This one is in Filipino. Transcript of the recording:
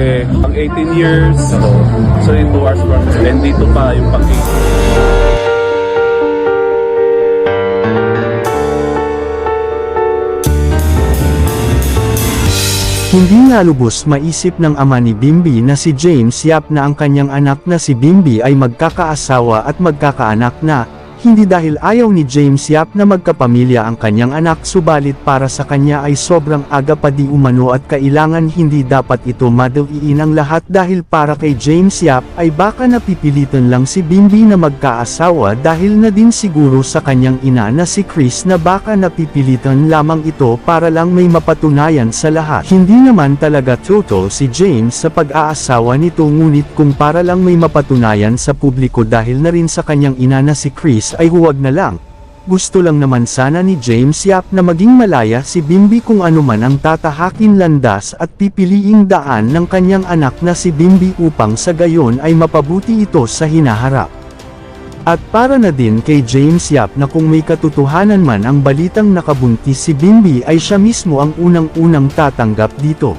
Pang 18 years, so in 2 hours process, and dito pa yung pang 18. Hindi nga lubos maisip ng ama ni Bimbi na si James Yap na ang kanyang anak na si Bimbi ay magkakaasawa at magkakaanak na, hindi dahil ayaw ni James Yap na magkapamilya ang kanyang anak subalit para sa kanya ay sobrang aga pa di umano at kailangan hindi dapat ito madaliin ang lahat dahil para kay James Yap ay baka napipilitan lang si Bimbi na magkaasawa dahil na din siguro sa kanyang ina na si Chris na baka napipilitan lamang ito para lang may mapatunayan sa lahat. Hindi naman talaga totoo si James sa pag-aasawa nito ngunit kung para lang may mapatunayan sa publiko dahil na rin sa kanyang ina na si Chris ay huwag na lang. Gusto lang naman sana ni James Yap na maging malaya si Bimbi kung ano man ang tatahakin landas at pipiliing daan ng kanyang anak na si Bimbi upang sa gayon ay mapabuti ito sa hinaharap. At para na din kay James Yap na kung may katotohanan man ang balitang nakabuntis si Bimbi ay siya mismo ang unang-unang tatanggap dito.